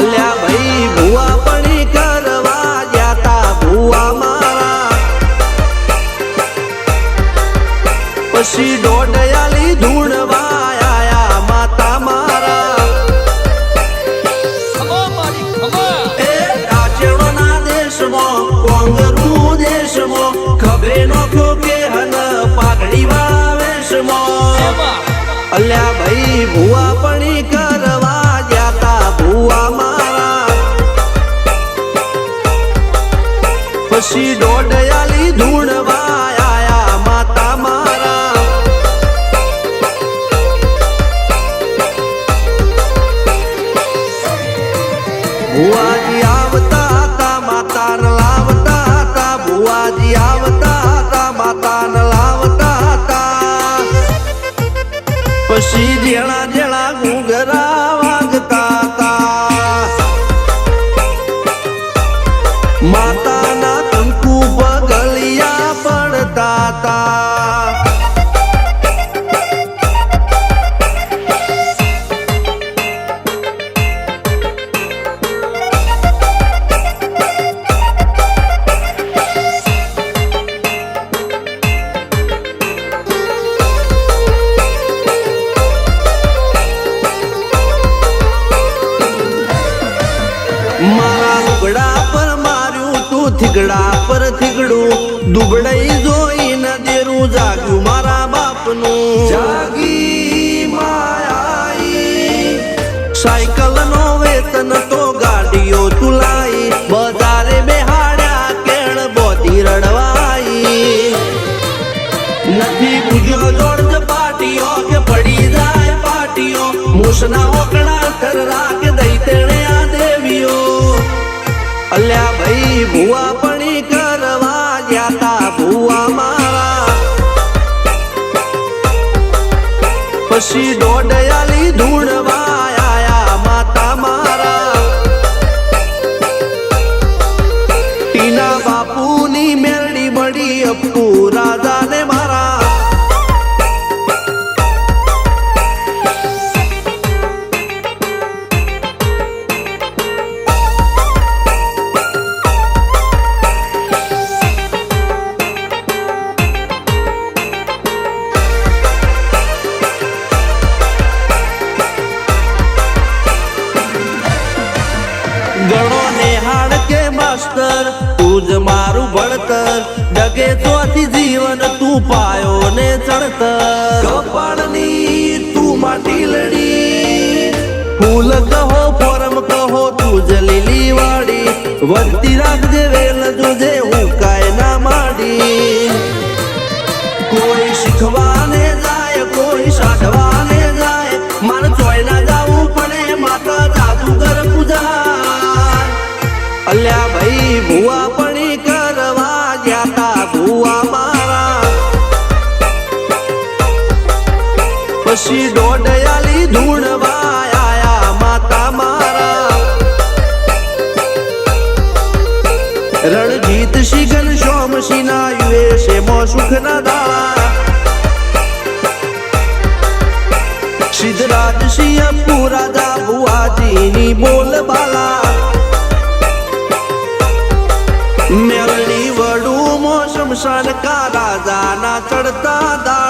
અલ્યા ભાઈ ભુવા પણી કરવા જાતા ભુવા મારા પછી દોડયાલી ધૂણવા આયા માતા મારા એ રાચેણોના દેશમાં કોંગરું દેશમાં ખબરે નોખો કે હન પાઘડી વાવેશમાં અલ્યા ભાઈ ભુવા પણી કરવા જાતા ભુવા મારા પછી દોડયાલી ધૂણવા આયા માતા મારા ભુવાજી આવતા હતા માતાને લાવતા હતા ભુવાજી આવતા હતા માતાને લાવતા હતા પછી જેણા જેણા ઘૂંઘરા વાગતા હતા માતાના કંકુ પગલિયા પડતા હતા મારા લુગડા પર માર્યું તું થીગડા પર થીગડું દુબળાઈ જોઈને દેરું જાગ્યું મારા બાપનું જાગી માયાઈ સાયકલ નો વેતન તો ગાડીઓ તુલાઈ બજારે બેહાડ્યા કેળ બોધી રડવાઈ નથી પૂજ્યો જોડ પાટીઓ કે પડી જાય પાટીઓ મૂસના ઓકડા થરરા કે દઈ તેણે આ દેવીઓ અલ્યા ભાઈ ભુવા પણી કરવા જાતા ભુવા મારા પછી દોડયાલી ધૂણવા આયા માતા મારા ટીના બાપુની મેરડી મળી અપ્પુ રાજાને મારા ગણો નેહાળ કે માસ્ટર તું જ મારું ભણતર ડગે ચોથી જીવન તું પાયો ને ચણતર કપાળની તું માટી લડી ફૂલ કહો ફોરમ કહો તું જ લીલી વાડી વધતી રાખજે વેલ જોજે હું કાય ના માડી કોઈ શીખવાને જાય કોઈ સાધવાને જાય મારે ચોય ના જાવું પડે માતા જાદુગર પૂજા અલ્યા ભાઈ ભુવા પણી કરવા જાતા ભુવા મારા પછી દોડયાલી ધૂણવા આયા માતા મારા રણજીત શિગન સોમસિંહ ના યુએસે મો સુખ ના દાળા સિદ્ધરાજ સિંહ પુરાદા ભુવાજીની બોલ બાલા મેલની વડું મોસમ શાન કા રાજા ના ચડતા દા